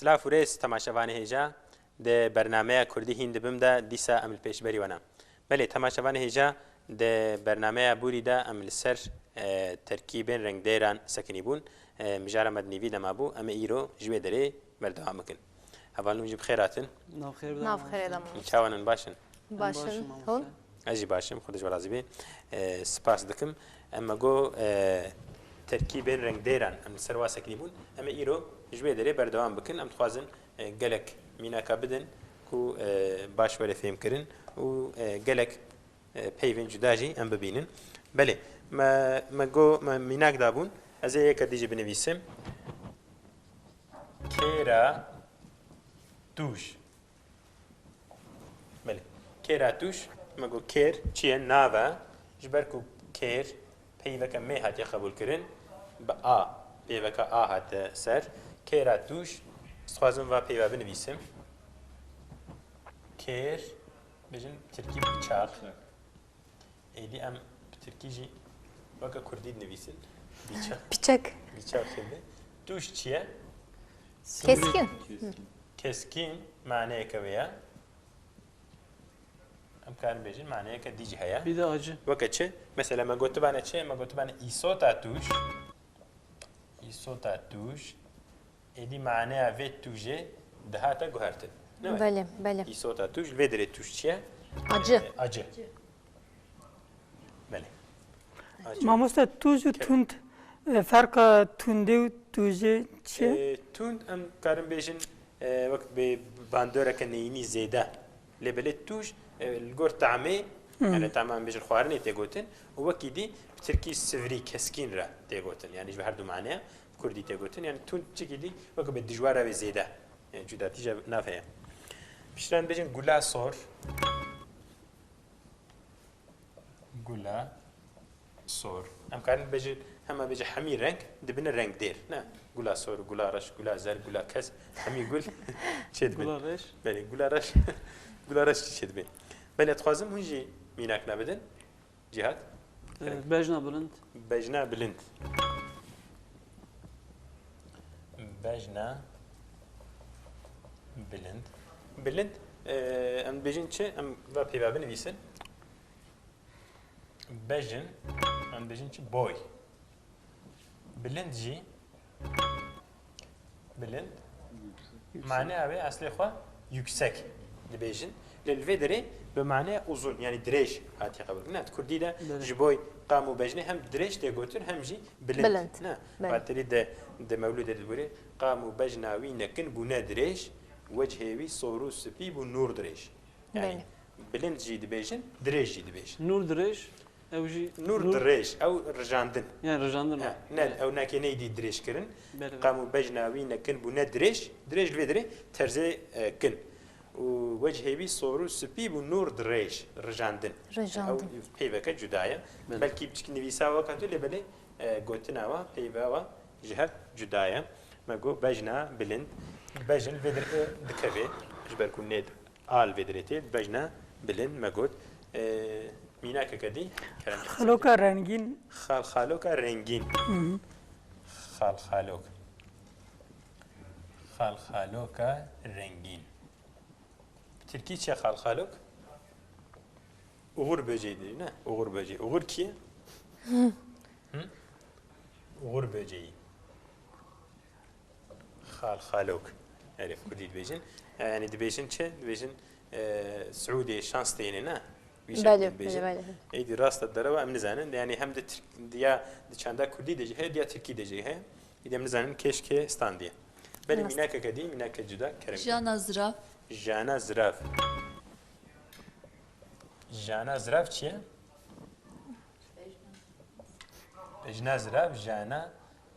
سلاف وريس تماشاواني هيجا ده برنامج كردي هند بمدا ديسا أمل بيش بري وانا بله تماشاواني هيجا ده برنامج بوري دا أمل سر تركيبين رنگ ديران سكني بون مجارة مدني فيدا مابو أما إيرو جوي دري بردوام مكن هفالون جيب خيراتن ناف خير دام متشاونن باشن باشن هون أجي باشم خودش ورازي بي سپاس دكم أما جو تركيبين رنگ ديران أمل سر واسكني بون أما إيرو جوي دري بردوام بكن أم تخوازن جلك ميناكا بدن كو باش ولا فهم كرن و جلك بيفين جداجي أم ببينن بله ما جو ما ميناك دابون أزاي كديجي بنفيسم كيرا توش بله كيرا توش ما جو كير چیه ناوا جبركو كير بيفك مي هاتي قبول كرن با بيفك هات سر كيرا توش سخوازم و پیوا بنویسم کیر بجن ترکی بچاق ایدی ام ترکی جی وکا کردی نویسن بچک خیلی توش چیه؟ keskin keskin معنی کویا ام کار بجن معنی که دیجی هیا bir de acı وکا چه؟ مثلا ما گوتو بانه چه؟ ما گوتو بانه ایسوتا توش ایدی معنی اوید توجه دهاتا گوهرتن بله بله ایسوتا توش الویدره توش چیه؟ acı acı. بله. ماموستا توز و توند فرق تونده و توزه چیه؟ توند ام کارم بیشن وقت به باندورا کنینی زیده لبله توش الگور طعمه يعني طعمه بیشتر خوارنی تگوتن و وقتی دی بترکی سفری کسکین را تگوتن یعنی به هر دو معنی کردی تگوتن یعنی توند چی دی وقت به دجواره به زیده يعني جدا تيجي نافعه بيشترن بيجن غلا صور غلا صور ام كان بيجي هما بيجي حمي رنگ دبن رنگ دير نا غلا صور غلا رش غلا زر غلا كز حمي غل شد بين Gulaş. بله غلا رش غلا رش شد بين بله تخازم هنجي ميناك نبدن جهات Bejna Bülent بجنا بلند بجنا بلند ام بيجن چه ام و پیوا بنویسن بجن ام بيجن چه بوي بلند جي بلند معنی abi اصلی خوا yüksek dibêjin lelvê derê bi mane uzun yani dirêj hatiye qebul ne Kurdî de ji bo qam û bejnê hem dirêj tê gotin hem jî bilind ne batî de mewlûd dibûrê qam û bejna wî nekin bûne dirêj wecihê wî sor û spî bû nûr dirêj yani bilind jî dibêjin dirêj jî dibêjin Nur Direş ev jî nûr dirêj ew rijandin yani rejandın ne ew nekê neydî dirêj kirin qam û bejna wî nekin bûne dirêj dirêj li vê derê terzê kin وجهي بي صورو سبي بنور دريش رجاندن او هيبك جدايا بلكي بتشكي نفيسا وكانتو اللي بلي غوتناوا هيباوا جهه جدايا ما جو بجنا بلند بجن فيدر دكبي جبركو نيد آل فيدريتي بجنا بلند ما قلت ميناك كدي خالوكا رنگین خالوكا رنگین خالوكا رنگین Türkiye çe xalxalok uğur böceği değil ne? Uğur böceği. Uğur ki? Uğur böceği. Xalxalok. Yani Kürdi dibêjin. Yani dibêjin çe? Dibêjin Suudi şans deyine ne? Bəli. Eydi rasta dereva em nizanin. Yani hem de ya çanda Kürdi diyecek he ya Türkiye diyecek he. İdem nizanin keşke stand diye. Benim minaka kedi minaka cüda kerem. Jana Zraf. Jana Zraf. Jana Zraf چیه؟ Jana Zraf, Jana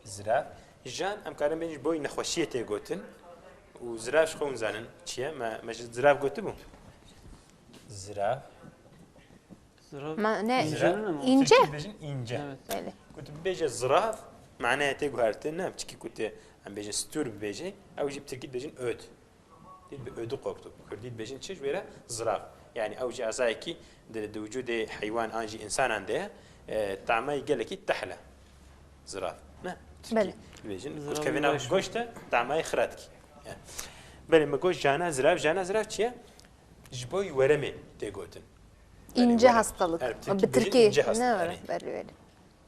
Zraf. Jan ام کارم بینش بوی نخوشیه تی گوتن و زراف شخون زنن چیه؟ ما زراف گوته بو؟ زراف. Ne? İnce. İnce. Öyle. Kutu beje zraf معناه تيجو هرتنا بتشكي كنت em bêjin stûr bibêje ew jî bi Tirkî dibêjin öd dît bi ödü qorktu Kurdî dibêjin çi ji wê re zirav yani ew jî ezayekî di wicûdê heywan an jî însanan de ye tamayê gelekî tehl e zirav ne Belê. dibêjin Zirav kevêna baş. goşt e tamayê xira dikî belê me got jana zirav çi ye ji bo weremê tê gotin İnce hastalık. Evet, Türkiye Bir Türkiye. ince hasta, Ne var? yani. Belli.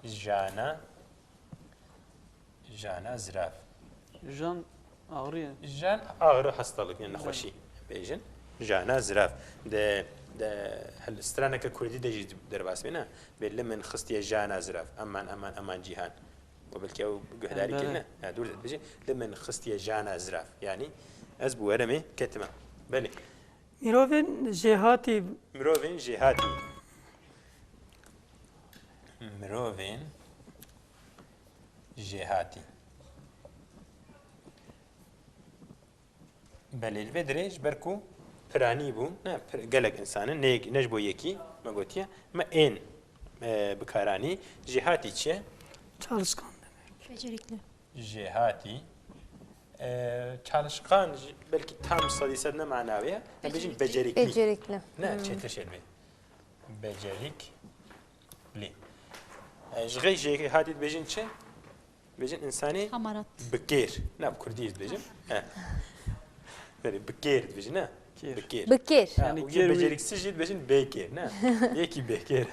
jana zirav Jan ağrıyor. jan ağrı hastalık yani nexweşî bêjin jana zirav de straneke Kurdî de jî derbas bêne bê li min xistiye jana zirav eman cîhan و belki ew guhdarî kirine dûr dibêje li min xistiye jana zirav yani ez bi weremê ketime belê Mirovên jêhatî mirovên jêhatî mirovên jêhatî belê li vê dirê ji ber ku piranî bû gelek insanin ne ji bo yekî me gotiye me ên bikaranî jêhatî çi ye çalışkan. Becerikli. jêhatî çalışkan belki tam sadîsed ne manawe ye em bêjin becerikli Becerikli. ne çêtir şêrbe becerikli ji xê jêhatî dibêjin çi bêjin insanê Hamarat. bikêr ne bi Kurdî dibêjin bikêr dibêjin ne Kêr. bikêr Bikir. Yani û kêr wî- beceriksiz jî dibêjin bêkêr ne yekî bêkêr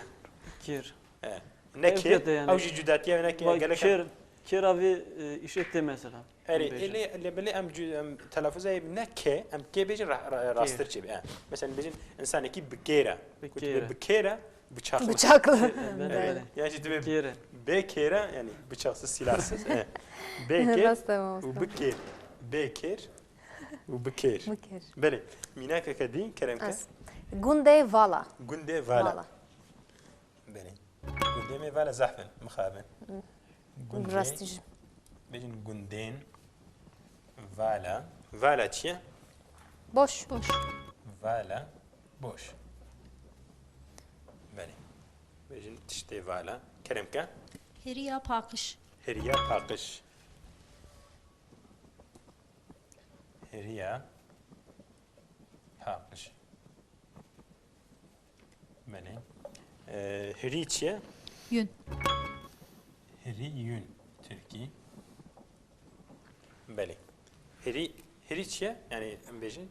Kir. ne Evet, kêr yani. ew jî cudatiya ne Bak gelek kir abi iş etti mesela. erê lê bilê em telafuzayê ne kê em kê bêjin rasttir çêbe mesela bêjin insanekî bikêr e Bikêr. bikêr e bıçaklı Bıçaklı. Evet. yani jî dibe Kir. bêkêr e yani bıçaksız silahsız bêkêr Rastlamamış. û bikêr bêkêr û bikêr Bikir. belê mînakeke dî keremke Az. Gunde Vala. gundê vala belê gundê me vala zehfin mixabin gundê Rastici. bêjin gundên vala çi ye Boş. vala boş belê bêjin tiştê vala keremke Heriya pakış. heriya paqij heriya paqij belê herî çi ye Yün. herî yün Tirkî belê herî çi ye yani em bêjin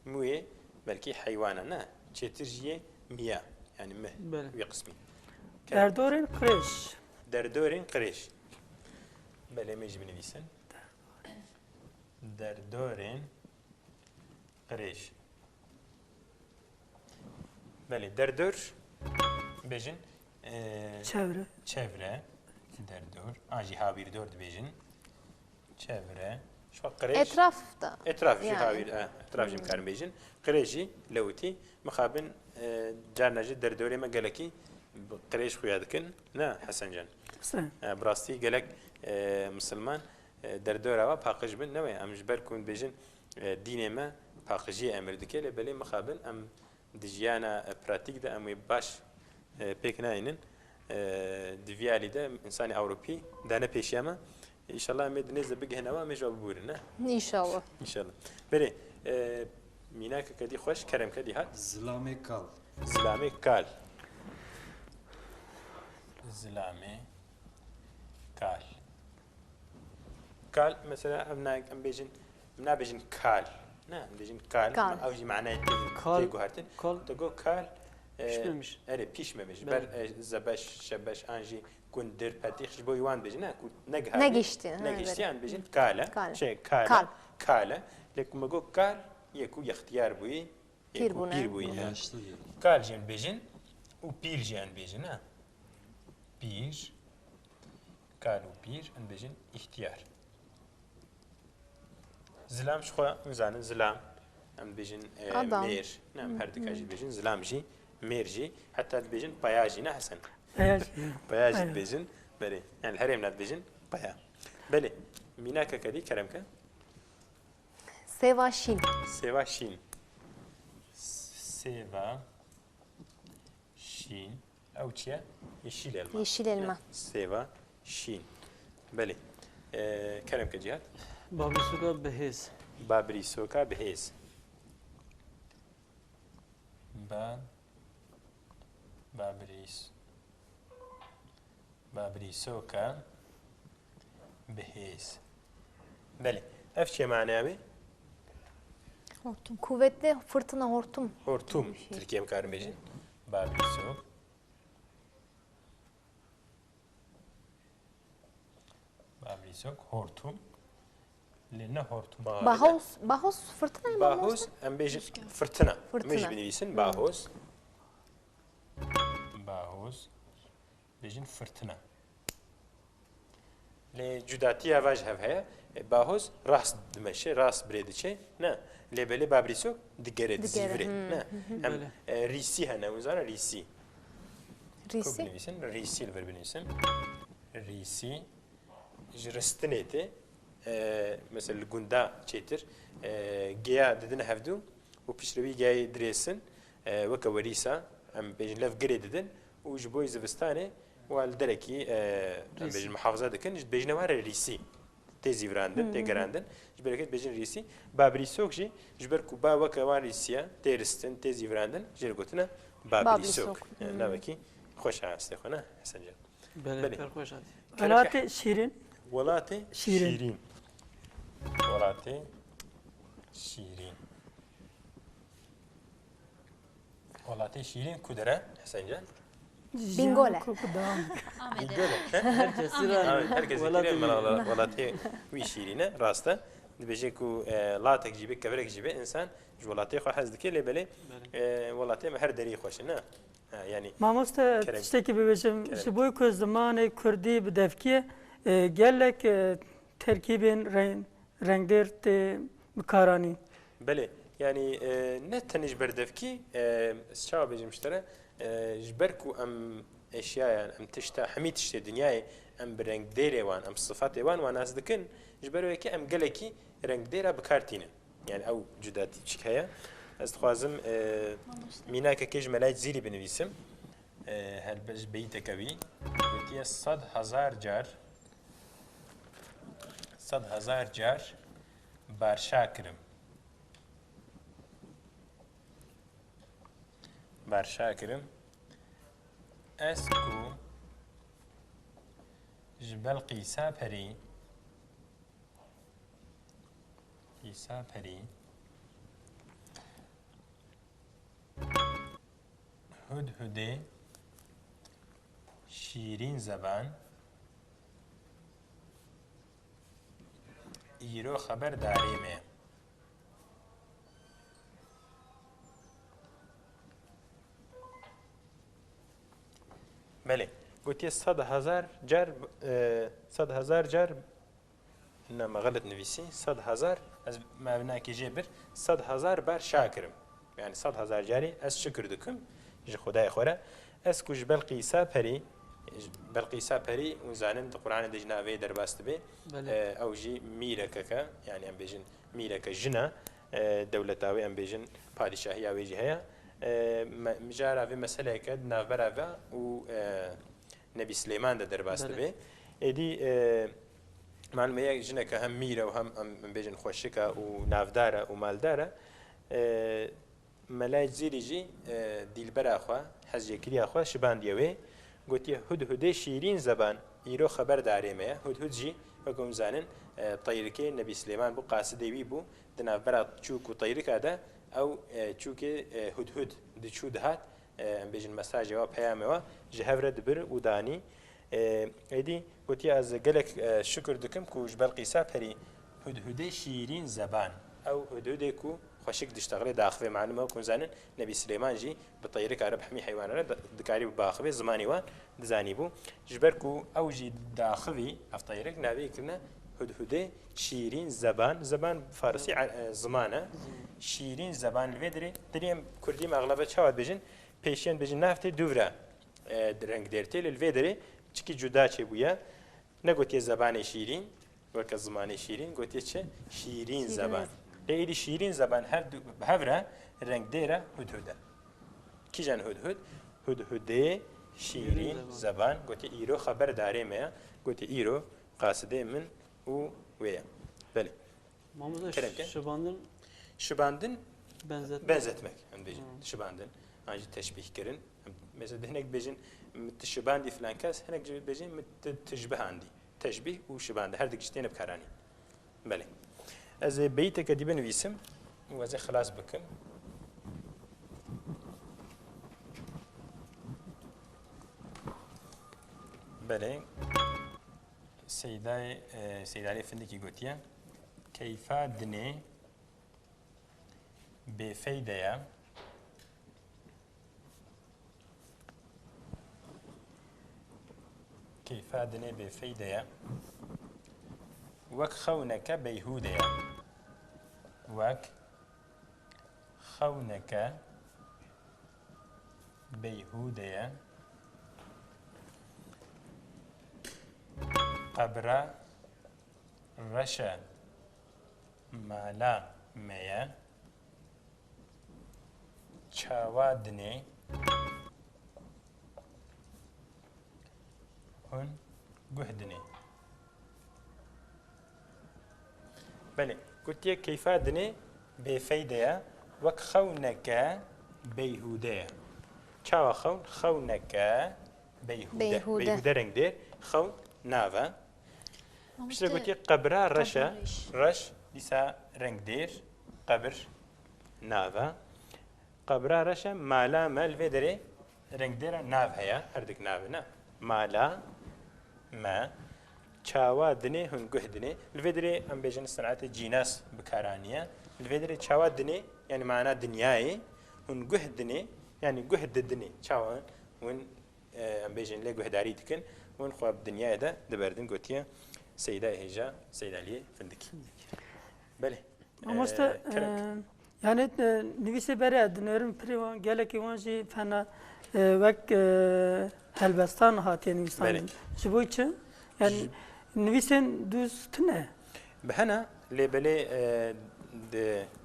mûyê belkî heywana ne çêtir jî ye miya yani mih Belê. wî qismî Derdorên qirêj. derdorên qirêj belê me jî binivîsin derdorên qirêj belê derdor bêjin Çevre. çevre derdor an jî havîrdor dibêjin çevre şu qirêj Etrafta. etraf jî Yani. havîr etraf jî mikarin bêjin qirêj jî lewtî mixabin carna jî derdorê me gelekî qirêj xuya dikin ne Hesencan Sen. براستی gelek مسلمان derdora ve paqij bin ne em ji ber ku bêjin dînê me paqijiyê emir dike lê belê mixabin em di jiyana pratik de em wê baş pêk nayînin di vî alî de insanê Ewropî dane pêşiya me înşallah em ê di nêz de bigihînewa em ê ji we bibûrin ne İnşallah. înşallah belê mînakeke dî xweş keremke dî hat Zilamê kal. zilamê kal zilamê kal kal mesela em bêjin em nabêjin kal ne em bêjin kal Kal. ew jî manayê Kal. tê guhartin Kal. te got kal Pişmemiş. erê pîş me bêjin ber zebeş şebeş an jî kundir petîx ji bo wan bêjin ne ku negihî Negişti, ha, negiştî evet. an bêjin kale Kale. şey Kal. kale lê ku me got kal yê ku yextiyar bûyî Pîr bûne. pîr bûyî Yaşlı diyor. kal jî em bêjin û pîr jî em bêjin ha pîr kal û pîr em bêjin ihtiyar zilam ji xwe mizanin zilam em bêjin Adam. mêr ne em her dika jî bêjin zilam jî mêr jî heta dibêjin paya jî ne hesen Eğer paya jî dibêjin belê yani herêm ne dibêjin paya belê mînakeke dî keremke Seva Şin. seva şîn seva şîn ew çi ye yeşîl elma Yeşil elma. seva şîn belê kerem ke cihat Babisuka behez. Babrîsoka bihêz Babrîsoka bihêz Belê ev çi manaya be Hortum. Kuvvetli fırtına, hortum. hortum Tirkiye em karim bêjin Babrîsok hortum lê ne hortum Bahos fırtına mı? Bahos em bêjin fırtına Fırtına. mij binivîsin bahos bêjin fırtına lê cudatiya vaj hev heye bahos rast dimeşe rast birê diçe ne lê belê babrîsok digere dizîvirê ne em rîsî hene hûn zana rîsî Risi. binivîsin rîsî li vir binivîsin rîsî ji ristinê tê mesela li gunda çêtir geya didin hevdû û piştîvî geyayê dirêsin weke werîsa em bêjin lev girê didin û ji bo zivistanê wa li derekî em bêjin mihafza dikin ji bêjine ware rîsî tê zîvirandin tê gerandin ji ber ket bêjin rîsî babrîsok jî ji ber ku ba weke wan rîsîya tê ristin tê zîvirandin jê li gotine babrîsok navekî xweş e astê xwe ne Hesencan Bele perxweş hadi. Welatê şîrin. Welatê Şîrin. şîrîn Welatê şîrîn Welatê şîrîn ku dere Hesencan Bingole. Ahmet'e. Herkes herkes dikire welatê wî şîrîne rast e dibêje ku latek jî bê kevirek jî bê insan ji welatê xwe hez dike lê belê welatê me her derî xweş e ne yani Mamoste Kerem. tiştekî bibêjim ji bo ku zimanê Kurdî bi devkî gelek terkîbên rengdêr tê bikaranîn. Belê yani ne tenê ji ber devkî çawa bêjim ji te re ji ber ku em eşyayan em tişta hemî tiştê dinyayê em bi rengdêrê wan em sifatê wan wan nas dikin ji ber wekî em gelekî rengdêra bikartînin yani ew cudatî çik heye ez dixwazim mînakekê ji melayê zîrî binivîsim helbej beyteke wî gotiye 100,000 car barşa kirim ez ku ji Belqîsa perî hudhudê şîrîn zeban îro xeberdarê me Belê gotiye 100,000 car ne me xelet nivîsî 100,000 ez mevnakê jê bir 100,000 bar şakirim yani 100,000 carî ez şükür dikim ji Xwedayê xwe re ez ku ji Belqîsa perî û zanin di Qur'anê de jî navê derbas dibe ew jî mîrekeke yani em bêjin mîreke jina dewleta wê em bêjin padîşahiya wê jî heye mijara vê meseleke di navbera ve û Nebî Silêman de derbas dibe êdî malmeyek jineke hem mîre û hem em bêjin xweşik e û navdar e û maldar e melayê zîrî jî dîlbera xwe hezcekiriya xwe şibandiye wê gotiye hudhudê şîrîn zeban îro xeberdarê me ye hudhud jî wek hûn zanin tayrikê Nebî Silêman bû qasidê wî bû di navbera çûk û tayrika de ew çûkê hudhud diçû dihat em bêjin mesajê we peyamê we ji hev re dibir û danî êdî gotiye ez gelek şükür dikim ku ji Belqîsa perî hudhudê şîrîn zeban ew hudhudê ku xweşik diştexilê daxivê malum ew ku zanin Nebî Silêman jî bi tayrika re bi hemî heywana re dikarî bi baxivê zimanî wan dizanî bû ji ber ku ew jî daxivî ev tayrik navê kirine hudhudê şîrîn zeban farsî ziman e şîrîn zeban li vê dirê dirê Kurdî meğlebe çawa bêjin pêşiyan bêjin nav tê dûvre rengdêrtê li vê dirê çikî cuda çêbûye ne gotiye zebanê şîrîn weke zimanê şîrîn gotiye çi şîrîn zeban lê êdî şîrîn zeban hev re rengdêra hudhud e kîjan hudhudê şîrîn zeban gotiye îro xeberdarê me ye gotiye îro qasidê min و ويا بله Mamuzda Kerem ki. şıbandın şibandin benzetme. benzetmek em bejin şibandin anji teşbih kirin mesela hinek bejin şibandi falan kes hinek bejin tejbihandi teşbih u şibandi her dikişten bkarani bale az beytek dibe nüvisim و از خلاص بکن بله سیدای فندکی گوتیه کیفا دنه بفیده كيف دني بفيدة وك خونك بيهودة وك خونك بيهودة قبرة رشا مالا ميا چاوادني هون جهدني بله قلت كيف دني بفيدة وك خونك بيهودة چاوا خونك بيهودة رنگ دير خون نافا بشتر قلت قبرة رش لسا رنگ دير قبر نافا قبرة رشا مالا مال فيدري رنگ دير ناف هيا هردك نافنا مالا ما چاوا دني هن جهدني الفيدري ام بيجن صنعت جيناس بكارانيا الفيدري چاوا دني يعني معناه دنياي هن جهدني يعني جهد الدني چاوا وين ام بيجن له جهداري تكن وين خواب الدنيا ده دبردن قوتيه سيده هجا سيده علي فندكي بله امست yani nivise bere dinlerim privan geleki vanji fena vek helbestan hatiye nivisan. Şu için yani nivisen düz tine. بهنا لبلي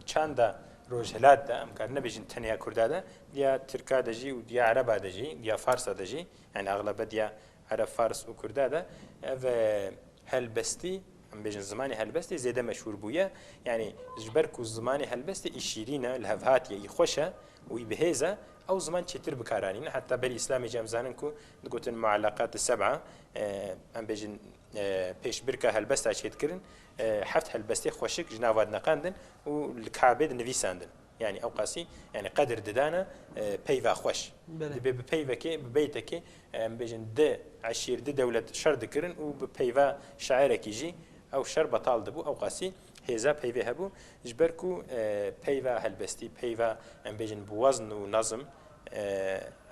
چاندا روجهلات دا امكار نبيجن تنيا كردا دا ديا تركا دجي وديا عربا دجي ديا فارسا دجي يعني اغلبها ديا عرب فارس وكردا دا هلبستي ام بيجن زماني هلبستي زياده مشهور بويا يعني جبركو زماني هلبستي اشيرينا الهفهات يخوشا ويبهيزا او زمان تشتر بكارانين حتى بالاسلام جامزانكو نقول المعلقات السبعه ام بيجن پیش برکه هلبست عشیت کردن حفت هلبستی خوشک جناواد نقاندن و الكعبه نویساندن يعني او قاسي يعني قدر ددانا بيفا خوش دبي بيفا كي ببيتك بيجن د عشير د دوله شر ذكرن و بيفا شاعرك يجي او شر بطال دبو او قاسي هيزا بيفا هبو جبركو بيفا هلبستي بيفا ام بيجن بوزن ونظم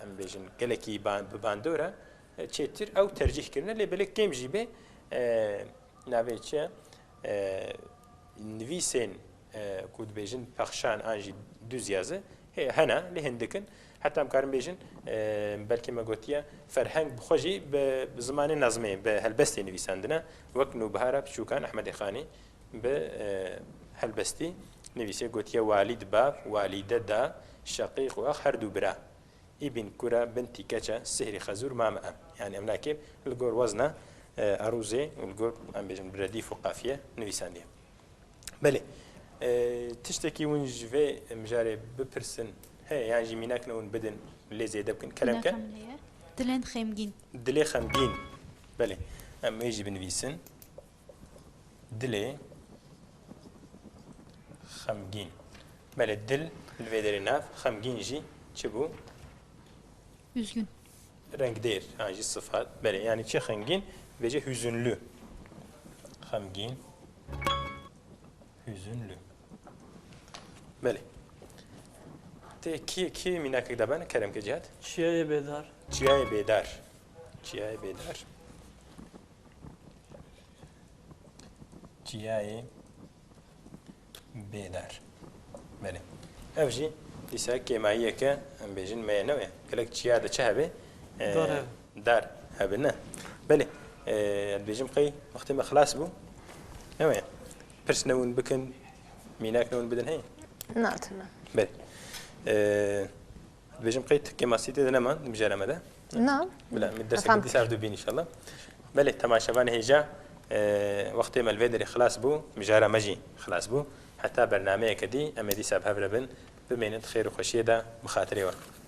ام بيجن قلكي بباندورا چتر او ترجیح کردن لبلک کم جیبه نویچه نویسین کود بیجن پخشان آنجی دوزیازه هنا لهندکن حتی امکارم بیجن بلکه مگوتیه فرهنگ بخوجی به زمان نظمی به هلبستی نویساندنه وقت نوبهارا بچوکان احمد خانی به هلبستی نویسه گوتیه والد باب والده دا شقیق و اخ هر دو برا ابن كرة بنتي كاتشا سهري خزور ماما يعني املاكي الجور وزنه اروزي والجور ام بيجن برديف وقافيه نويسانديه بله تشتكي ونجفي مجاري ببرسن هي يعني جميناك نون بدن اللي زي دبكن كلامك دلين خمجين دلي خمجين بله ام يجي بنويسن دلي خمجين بله دل الفيدريناف خمجين يجي تشبو üzgün. Renk değil. Hangi sıfat? Böyle yani çi hengin ve hüzünlü. Hamgin. Hüzünlü. Böyle. Te ki minak da ben kerem ke cihat. Çiğe bedar. Çiğe bedar. Çiğe bedar. Çiğe bedar. Böyle. Evci لسا كيماية كا ام بيجن ما نوع كلك تشيا دا شهبه دار هبنا بله بيجن قي مختم خلاص بو نوع برسنون بكن ميناك نون بدن هي نعم تمام بله بيجن قي كيماسيتي دنا مجرمه ده نعم بلا من الدرس اللي صار دوبين ان شاء الله بله تماشى بان هيجا وقتی ملویدری خلاص بو مجاره مجی خلاص بو حتی برنامه کدی امدی سبب ربن بمینت خیر و خوشیه دا مخاطره وقت